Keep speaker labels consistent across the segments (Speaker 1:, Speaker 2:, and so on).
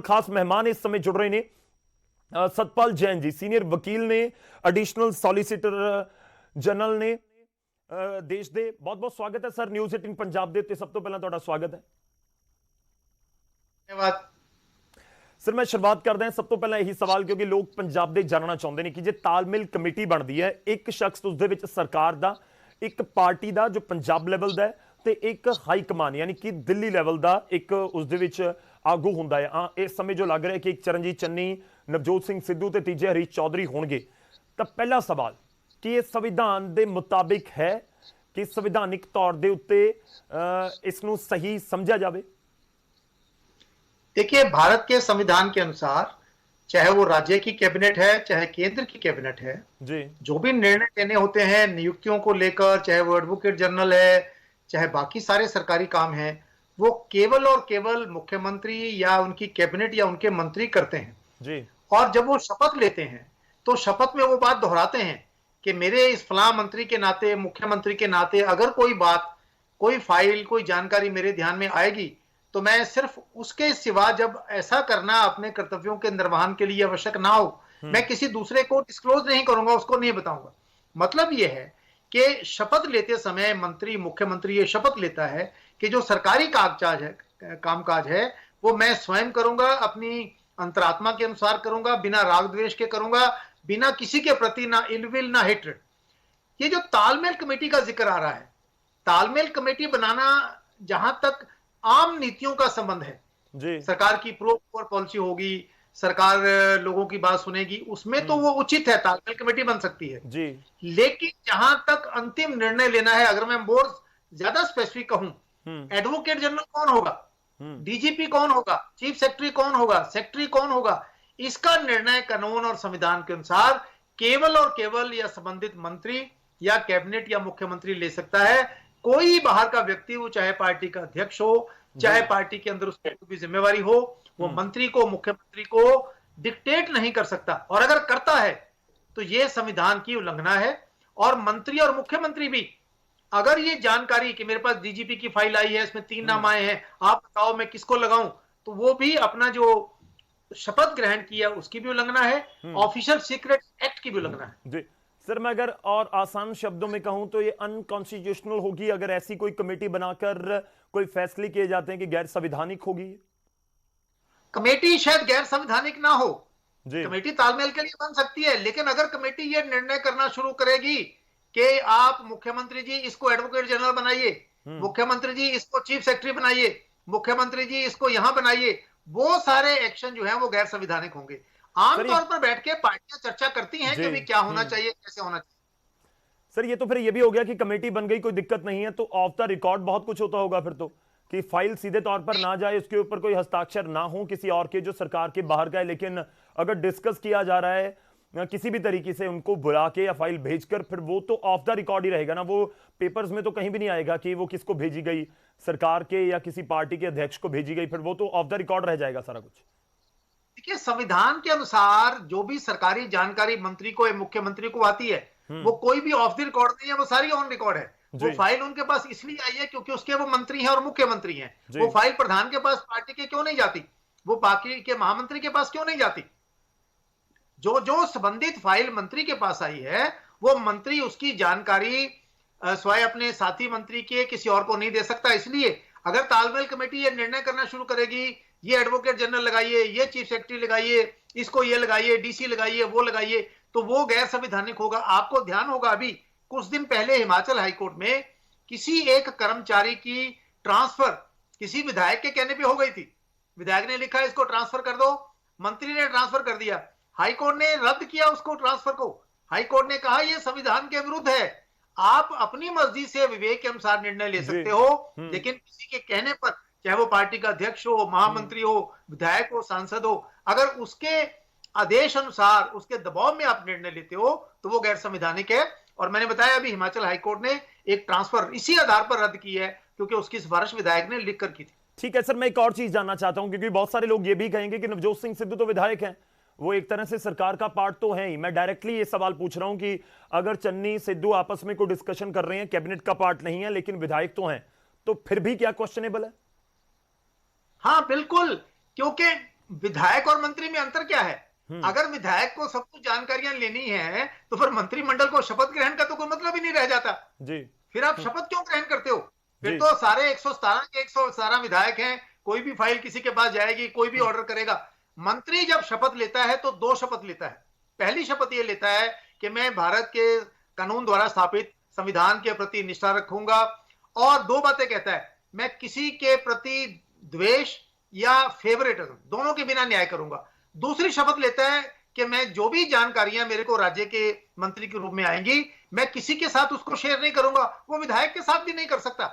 Speaker 1: खास मेहमान इस समय जुड़ रहे ने सतपाल जैन जी सीनियर वकील ने एडिशनल सॉलिसिटर जनरल ने देश दे बहुत बहुत स्वागत है सर न्यूज़ 18 पंजाब दे उत्ते सब तो पहला ਤੁਹਾਡਾ स्वागत है
Speaker 2: धन्यवाद
Speaker 1: सर मैं शुरुआत करदा सब तो पहला यही सवाल क्योंकि लोग पंजाब दे जानना चाहते हैं कि जे तालमेल कमेटी बनती है एक शख्स उसदे विच सरकार दा एक पार्टी दा जो पंजाब लेवल दा ते एक हाई कमान यानी कि दिल्ली लेवल दा एक उसदे विच आगू हुंदा है इस समय जो लग रहा है कि एक चरणजीत चन्नी नवजोत सिंह सिद्धू ते तीजे हरीश चौधरी होणगे तां पहला सवाल कि यह संविधान के मुताबिक है कि संविधानिक तौर के उत्ते इसनूं सही समझा जाए।
Speaker 2: देखिए, भारत के संविधान के अनुसार चाहे वो राज्य की कैबिनेट है चाहे केंद्र की कैबिनेट है
Speaker 1: जी
Speaker 2: जो भी निर्णय लेने होते हैं नियुक्तियों को लेकर, चाहे वो एडवोकेट जनरल है चाहे बाकी सारे सरकारी काम हैं, वो केवल और केवल मुख्यमंत्री या उनकी कैबिनेट या उनके मंत्री करते हैं
Speaker 1: जी
Speaker 2: और जब वो शपथ लेते हैं तो शपथ में वो बात दोहराते हैं कि मेरे इस फलां मंत्री के नाते, मुख्यमंत्री के नाते अगर कोई बात, कोई फाइल, कोई जानकारी मेरे ध्यान में आएगी तो मैं सिर्फ उसके सिवा जब ऐसा करना अपने कर्तव्यों के निर्वहन के लिए आवश्यक ना हो मैं किसी दूसरे को डिस्क्लोज नहीं करूंगा, उसको नहीं बताऊंगा। मतलब यह है कि शपथ लेते समय मंत्री, मुख्यमंत्री ये शपथ लेता है कि जो सरकारी कागजात है, कामकाज है वो मैं स्वयं करूंगा, अपनी अंतरात्मा के अनुसार करूंगा, बिना राग द्वेष के करूंगा, बिना किसी के प्रति ना इलविल ना हेट्रेड। ये जो तालमेल कमेटी का जिक्र आ रहा है, तालमेल कमेटी बनाना जहां तक आम नीतियों का संबंध है
Speaker 1: जी
Speaker 2: सरकार की प्रो पॉलिसी होगी, सरकार लोगों की बात सुनेगी, उसमें तो वो उचित है, तालमेल कमेटी बन सकती है
Speaker 1: जी
Speaker 2: लेकिन जहां तक अंतिम निर्णय लेना है, अगर मैं मोर ज्यादा स्पेसिफिक कहूं, एडवोकेट जनरल कौन होगा, डीजीपी कौन होगा, चीफ सेक्रेटरी कौन होगा, सेक्रेटरी कौन होगा, इसका निर्णय कानून और संविधान के अनुसार केवल और केवल या संबंधित मंत्री या कैबिनेट या मुख्यमंत्री ले सकता है। कोई बाहर का व्यक्ति, वो चाहे पार्टी का अध्यक्ष हो, चाहे पार्टी के अंदर उसकी भी जिम्मेवारी हो, वो मंत्री को, मुख्यमंत्री को डिक्टेट नहीं कर सकता और अगर करता है तो यह संविधान की उल्लंघना है। और मंत्री और मुख्यमंत्री भी अगर ये जानकारी कि मेरे पास डीजीपी की फाइल आई है, इसमें 3 नाम आए हैं, आप बताओ मैं किसको लगाऊं, तो वो भी अपना जो शपथ ग्रहण किया उसकी भी उल्लंघना है, ऑफिशियल सीक्रेट एक्ट की भी उल्लंघना है।
Speaker 1: जी सर मैं अगर और आसान शब्दों में कहूं तो ये अनकॉन्स्टिट्यूशनल होगी अगर ऐसी कोई कमेटी बनाकर कोई फैसले किए जाते हैं कि गैर संवैधानिक होगी।
Speaker 2: कमेटी शायद गैर संवैधानिक ना हो,
Speaker 1: जी
Speaker 2: कमेटी तालमेल के लिए बन सकती है, लेकिन अगर कमेटी ये निर्णय करना शुरू करेगी कि आप मुख्यमंत्री जी इसको एडवोकेट जनरल बनाइए, मुख्यमंत्री जी इसको चीफ सेक्रेटरी बनाइए, मुख्यमंत्री जी इसको यहां बनाइए, वो सारे एक्शन जो है वो गैर संवैधानिक होंगे। आमतौर पर बैठ के पार्टियां चर्चा करती हैं कि भी क्या होना चाहिए, कैसे होना चाहिए।
Speaker 1: सर ये तो फिर ये भी हो गया कि कमेटी बन गई, कोई दिक्कत नहीं है, तो ऑफ द रिकॉर्ड बहुत कुछ होता होगा फिर तो कि फाइल सीधे तौर पर ना जाए, उसके ऊपर कोई हस्ताक्षर ना हो किसी और के जो सरकार के बाहर का है, लेकिन अगर डिस्कस किया जा रहा है किसी भी तरीके से उनको बुला के या फाइल भेजकर, फिर वो तो ऑफ द रिकॉर्ड ही रहेगा ना, वो पेपर्स में तो कहीं भी नहीं आएगा कि वो किसको भेजी गई, सरकार के या किसी पार्टी के अध्यक्ष को भेजी गई, फिर वो तो ऑफ द रिकॉर्ड रह जाएगा सारा कुछ।
Speaker 2: देखिए, संविधान के अनुसार जो भी सरकारी जानकारी मंत्री को या मुख्यमंत्री को आती है वो कोई भी ऑफ द रिकॉर्ड नहीं है, वो सारी ऑन रिकॉर्ड है। वो फाइल उनके पास इसलिए आई है क्योंकि उसके वो मंत्री हैं और मुख्यमंत्री हैं। वो फाइल प्रधान के पास पार्टी के क्यों नहीं जाती, वो पार्टी के महामंत्री के पास क्यों नहीं जाती? जो जो संबंधित फाइल मंत्री के पास आई है वो मंत्री उसकी जानकारी स्वयं अपने साथी मंत्री के किसी और को नहीं दे सकता। इसलिए अगर तालमेल कमेटी ये निर्णय करना शुरू करेगी, ये एडवोकेट जनरल लगाइए, ये चीफ सेक्रेटरी लगाइए, इसको ये लगाइए, डीसी लगाइए, वो लगाइए, तो वो गैर संवैधानिक होगा। आपको ध्यान होगा अभी कुछ दिन पहले हिमाचल हाईकोर्ट में किसी एक कर्मचारी की ट्रांसफर किसी विधायक के कहने पे हो गई थी। विधायक ने लिखा इसको ट्रांसफर कर दो, मंत्री ने ट्रांसफर कर दिया, हाईकोर्ट ने रद्द किया उसको ट्रांसफर को। हाईकोर्ट ने कहा यह संविधान के विरुद्ध है, आप अपनी मर्जी से विवेक के अनुसार निर्णय ले सकते हो, लेकिन किसी के कहने पर, चाहे वो पार्टी का अध्यक्ष हो, महामंत्री हो, विधायक हो, सांसद हो, अगर उसके आदेश अनुसार, उसके दबाव में आप निर्णय लेते हो तो वो गैर संवैधानिक है। और मैंने बताया अभी हिमाचल हाईकोर्ट ने एक ट्रांसफर इसी आधार पर रद्द की है क्योंकि उसकी सिफारिश विधायक ने लिखकर की थी।
Speaker 1: ठीक है सर, मैं एक और चीज जानना चाहता हूं क्योंकि बहुत सारे लोग ये भी कहेंगे कि नवजोत सिंह सिद्धू तो विधायक हैं, वो एक तरह से सरकार का पार्ट तो है ही। मैं डायरेक्टली ये सवाल पूछ रहा हूं कि अगर चन्नी सिद्धू आपस में कोई डिस्कशन कर रहे हैं, कैबिनेट का पार्ट नहीं है लेकिन विधायक तो हैं, तो फिर भी क्या क्वेश्चनेबल है?
Speaker 2: हाँ बिल्कुल, क्योंकि विधायक और मंत्री में अंतर क्या है? अगर विधायक को सब कुछ जानकारियां लेनी है तो फिर मंत्रिमंडल को शपथ ग्रहण का तो कोई मतलब ही नहीं रह जाता
Speaker 1: जी।
Speaker 2: फिर आप शपथ क्यों ग्रहण करते हो? फिर
Speaker 1: जी।
Speaker 2: तो सारे 117 के 117 विधायक हैं, कोई भी फाइल किसी के पास जाएगी, कोई भी ऑर्डर करेगा। मंत्री जब शपथ लेता है तो दो शपथ लेता है। पहली शपथ यह लेता है कि मैं भारत के कानून द्वारा स्थापित संविधान के प्रति निष्ठा रखूंगा, और दो बातें कहता है, मैं किसी के प्रति द्वेष या फेवरेटिज्म दोनों के बिना न्याय करूंगा। दूसरी शपथ लेता है कि मैं जो भी जानकारियां मेरे को राज्य के मंत्री के रूप में आएंगी, मैं किसी के साथ उसको शेयर नहीं करूंगा, वो विधायक के साथ भी नहीं कर सकता।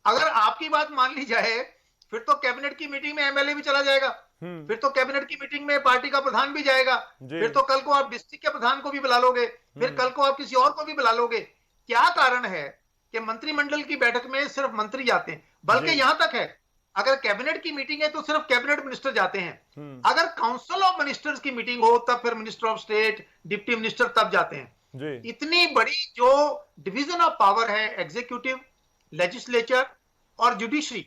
Speaker 2: अगर आपकी बात मान ली जाए फिर तो कैबिनेट की मीटिंग में एमएलए भी चला जाएगा, फिर तो कैबिनेट की मीटिंग में पार्टी का प्रधान भी जाएगा, फिर तो कल को आप डिस्ट्रिक्ट के प्रधान को भी बुला लोगे, फिर कल को आप किसी और को भी बुला लोगे। क्या कारण है कि मंत्रिमंडल की बैठक में सिर्फ मंत्री जाते हैं? बल्कि यहां तक है, अगर कैबिनेट की मीटिंग है तो सिर्फ कैबिनेट मिनिस्टर जाते हैं। अगर काउंसिल ऑफ मिनिस्टर्स की मीटिंग हो तब फिर minister of state, deputy minister तब जाते हैं। इतनी बड़ी जो डिवीजन ऑफ पावर है, एग्जीक्यूटिव, लेजिस्लेचर और जुडिशरी,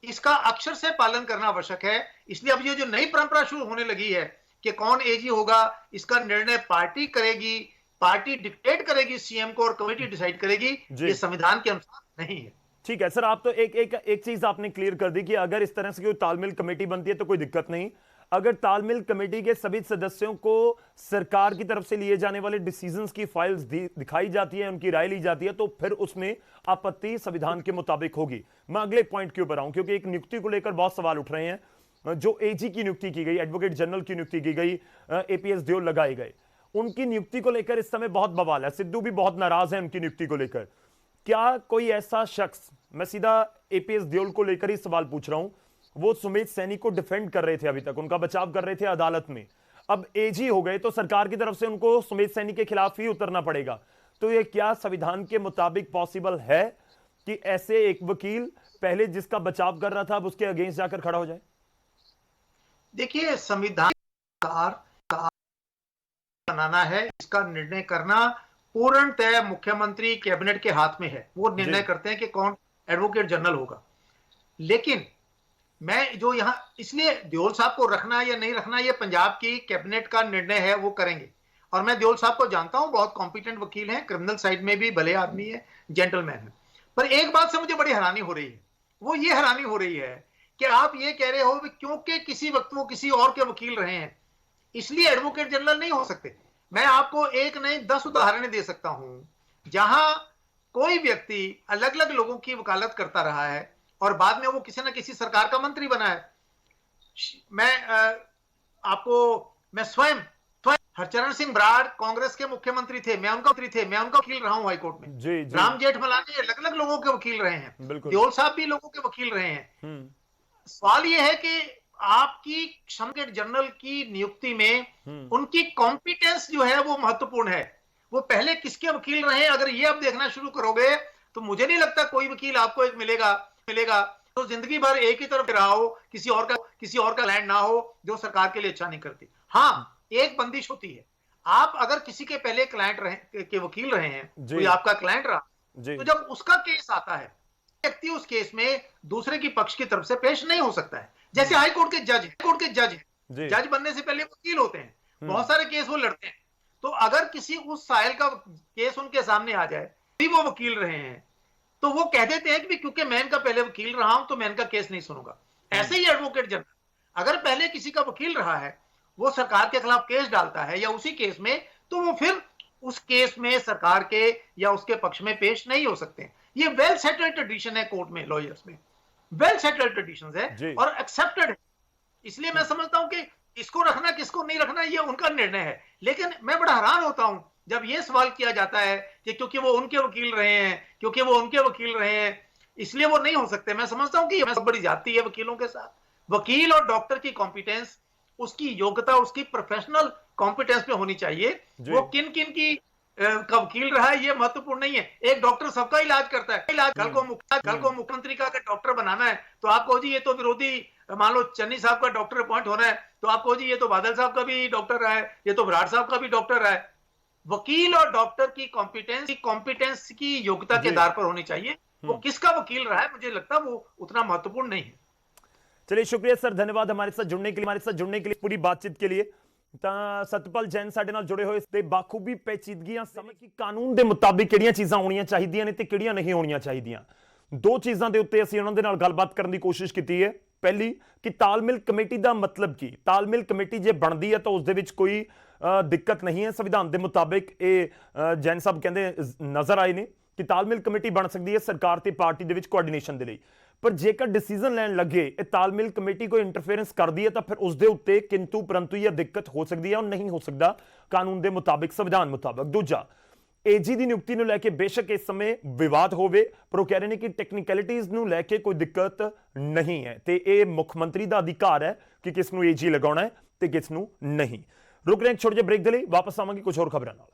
Speaker 2: इसका अक्षर से पालन करना आवश्यक है। इसलिए अब ये जो नई परंपरा शुरू होने लगी है कि कौन एजी होगा, इसका निर्णय पार्टी करेगी, पार्टी डिक्टेट करेगी सीएम को और कमेटी डिसाइड करेगी, ये संविधान के अनुसार नहीं है।
Speaker 1: ठीक है सर, आप तो एक चीज आपने क्लियर कर दी कि अगर इस तरह से कोई तालमेल कमेटी बनती है तो कोई दिक्कत नहीं। अगर तालमेल कमेटी के सभी सदस्यों को सरकार की तरफ से लिए जाने वाले डिसीजंस की फाइल्स दिखाई जाती है, उनकी राय ली जाती है, तो फिर उसमें आपत्ति संविधान के मुताबिक होगी। मैं अगले पॉइंट के ऊपर आऊं, क्योंकि एक नियुक्ति को लेकर बहुत सवाल उठ रहे हैं। जो एजी की नियुक्ति की गई, एडवोकेट जनरल की नियुक्ति की गई, एपीएस देओल लगाए गए, उनकी नियुक्ति को लेकर इस समय बहुत बवाल है। सिद्धू भी बहुत नाराज है उनकी नियुक्ति को लेकर। क्या कोई ऐसा शख्स, मैं सीधा एपीएस देओल को लेकर ही सवाल पूछ रहा हूं, वो सुमित सैनी को डिफेंड कर रहे थे, अभी तक उनका बचाव कर रहे थे अदालत में, अब एजी हो गए तो सरकार की तरफ से उनको सुमित सैनी के खिलाफ ही उतरना पड़ेगा। तो ये क्या संविधान के मुताबिक पॉसिबल है कि ऐसे एक वकील पहले जिसका बचाव कर रहा था अब उसके अगेंस्ट जाकर खड़ा हो जाए?
Speaker 2: देखिए, संविधान बनाना है, इसका निर्णय करना पूर्णतः मुख्यमंत्री कैबिनेट के हाथ में है। वो निर्णय करते हैं कि कौन एडवोकेट जनरल होगा। लेकिन मैं जो यहां, इसलिए देओल साहब को रखना या नहीं रखना ये पंजाब की कैबिनेट का निर्णय है, वो करेंगे। और मैं देओल साहब को जानता हूं, बहुत कॉम्पिटेंट वकील हैं, क्रिमिनल साइड में भी भले आदमी है, जेंटलमैन है। पर एक बात से मुझे बड़ी हैरानी हो रही है, वो ये हैरानी हो रही है कि आप ये कह रहे हो क्योंकि किसी वक्त वो किसी और के वकील रहे हैं इसलिए एडवोकेट जनरल नहीं हो सकते। मैं आपको एक नहीं 10 उदाहरण दे सकता हूं जहां कोई व्यक्ति अलग अलग लोगों की वकालत करता रहा है और बाद में वो किसी ना किसी सरकार का मंत्री बना है। मैं स्वयं हरचरण सिंह बराड़ कांग्रेस के मुख्यमंत्री थे, मैं उनका वकील रहा हूं हाईकोर्ट में।
Speaker 1: जी, जी।
Speaker 2: राम जेठमलानी अलग अलग लोगों के वकील रहे हैं, देओल साहब भी लोगों के वकील रहे हैं। सवाल यह है कि आपकी एडवोकेट जनरल की नियुक्ति में उनकी कॉम्पिटेंस जो है वो महत्वपूर्ण है। वो पहले किसके वकील रहे हैं, अगर ये आप देखना शुरू करोगे तो मुझे नहीं लगता कोई वकील आपको एक मिलेगा तो जिंदगी भर एक ही तरफ रहा हो, किसी और का लैंड ना हो जो सरकार के लिए अच्छा नहीं करती। हाँ, एक बंदिश होती है, आप अगर किसी के पहले क्लाइंट रहे के वकील रहे हैं, कोई आपका क्लाइंट रहा, तो जब उसका केस आता है व्यक्ति उस केस में दूसरे की पक्ष की तरफ से पेश नहीं हो सकता है। जैसे हाई कोर्ट के जज हैं, जज बनने से पहले वकील होते हैं, बहुत सारे केस वो लड़ते हैं। तो अगर किसी उस साइल का केस उनके सामने आ जाए, भी वो वकील रहे हैं, तो वो कह देते हैं कि क्योंकि मैं इनका पहले वकील रहा हूं तो मैं इनका केस नहीं सुनूंगा। ऐसे ही एडवोकेट जनरल अगर पहले किसी का वकील रहा है, वो सरकार के खिलाफ केस डालता है या उसी केस में, तो वो फिर उस केस में सरकार के या उसके पक्ष में पेश नहीं हो सकते। ये वेल सेटल्ड ट्रेडिशन है कोर्ट में, लॉयर्स में वेल सेटल्ड ट्रेडिशंस है और एक्सेप्टेड है। इसलिए मैं समझता हूं कि किसको रखना किसको नहीं रखना ये उनका निर्णय है। लेकिन मैं बड़ा हैरान होता हूं जब ये सवाल किया जाता है कि क्योंकि वो उनके वकील रहे हैं इसलिए वो नहीं हो सकते। मैं समझता हूं कि ये बहुत बड़ी जाती है वकीलों के साथ। वकील और डॉक्टर की कॉम्पिटेंस, उसकी योग्यता, उसकी प्रोफेशनल कॉम्पिटेंस पे होनी चाहिए। वो किन किन की का वकील रहा है ये महत्वपूर्ण नहीं है। एक डॉक्टर सबका इलाज करता है। कल को मुख्यमंत्री का अगर डॉक्टर बनाना है तो आप कहो जी ये तो विरोधी, मान लो चन्नी साहब का डॉक्टर अपॉइंट होना है तो आप कहो जी ये तो बादल साहब का भी डॉक्टर रहा है, ये तो बराड़ साहब का भी डॉक्टर रहा है। वकील और डॉक्टर की कॉम्पिटेंस की योग्यता के आधार पर होनी चाहिए। वो किसका वकील रहा है मुझे लगता है वो उतना महत्वपूर्ण नहीं है।
Speaker 1: चलिए शुक्रिया सर, धन्यवाद हमारे साथ जुड़ने के लिए, पूरी बातचीत के लिए। ਤਾਂ ਸਤਪਾਲ ਜੈਨ ਸਾਡੇ ਨਾਲ ਜੁੜੇ ਹੋਏ ਇਸ ਤੇ ਬਾਖੂਬੀ ਪੇਚੀਦਗੀਆਂ ਸਮਝ ਕਿ ਕਾਨੂੰਨ ਦੇ ਮੁਤਾਬਿਕ ਕਿਹੜੀਆਂ ਚੀਜ਼ਾਂ ਹੋਣੀਆਂ ਚਾਹੀਦੀਆਂ ਨੇ ਤੇ ਕਿਹੜੀਆਂ ਨਹੀਂ ਹੋਣੀਆਂ ਚਾਹੀਦੀਆਂ। ਦੋ ਚੀਜ਼ਾਂ ਦੇ ਉੱਤੇ ਅਸੀਂ ਉਹਨਾਂ ਦੇ ਨਾਲ ਗੱਲਬਾਤ ਕਰਨ ਦੀ ਕੋਸ਼ਿਸ਼ ਕੀਤੀ ਹੈ। ਪਹਿਲੀ ਕਿ ਤਾਲਮੇਲ ਕਮੇਟੀ ਦਾ ਮਤਲਬ ਕੀ, ਤਾਲਮੇਲ ਕਮੇਟੀ ਜੇ ਬਣਦੀ ਹੈ ਤਾਂ ਉਸ ਦੇ ਵਿੱਚ ਕੋਈ ਦਿੱਕਤ ਨਹੀਂ ਹੈ। ਸੰਵਿਧਾਨ ਦੇ ਮੁਤਾਬਿਕ ਇਹ ਜੈਨ ਸਾਹਿਬ ਕਹਿੰਦੇ ਨਜ਼ਰ ਆਏ ਨੇ ਕਿ ਤਾਲਮੇਲ ਕਮੇਟੀ ਬਣ ਸਕਦੀ ਹੈ ਸਰਕਾਰ ਤੇ ਪਾਰਟੀ ਦੇ ਵਿੱਚ ਕੋਆਰਡੀਨੇਸ਼ਨ ਦੇ ਲਈ। ਪਰ ਜੇਕਰ ਡਿਸੀਜਨ ਲੈਣ ਲੱਗੇ ਇਹ ਤਾਲਮੇਲ ਕਮੇਟੀ ਕੋਈ ਇੰਟਰਫੇਰੈਂਸ ਕਰਦੀ ਹੈ ਤਾਂ ਫਿਰ ਉਸ ਦੇ ਉੱਤੇ ਕਿੰਤੂ ਪਰੰਤੂ ਇਹ ਦਿੱਕਤ ਹੋ ਸਕਦੀ ਹੈ ਔਰ ਨਹੀਂ ਹੋ ਸਕਦਾ ਕਾਨੂੰਨ ਦੇ ਮੁਤਾਬਿਕ, ਸੰਵਿਧਾਨ ਮੁਤਾਬਿਕ। ਦੂਜਾ, ਏਜੀ ਦੀ ਨਿਯੁਕਤੀ ਨੂੰ ਲੈ ਕੇ ਬੇਸ਼ੱਕ ਇਸ ਸਮੇਂ ਵਿਵਾਦ ਹੋਵੇ, ਪਰ ਉਹ ਕਹਿ ਰਹੇ ਨੇ ਕਿ ਟੈਕਨੀਕੈਲਿਟੀਜ਼ ਨੂੰ ਲੈ ਕੇ ਕੋਈ ਦਿੱਕਤ ਨਹੀਂ ਹੈ ਤੇ ਇਹ ਮੁੱਖ ਮੰਤਰੀ ਦਾ ਅਧਿਕਾਰ ਹੈ ਕਿ ਕਿਸ ਨੂੰ ਏਜੀ ਲਗਾਉਣਾ ਹੈ ਤੇ ਕਿਸ ਨੂੰ ਨਹੀਂ। ਰੁਕ ਰਹੇ ਹਾਂ ਛੋਟੇ ਜਿਹੇ ਬ੍ਰੇਕ ਦੇ ਲਈ, ਵਾਪਸ ਆਵਾਂਗੇ ਕੁਝ ਹੋਰ ਖਬਰਾਂ ਨਾਲ।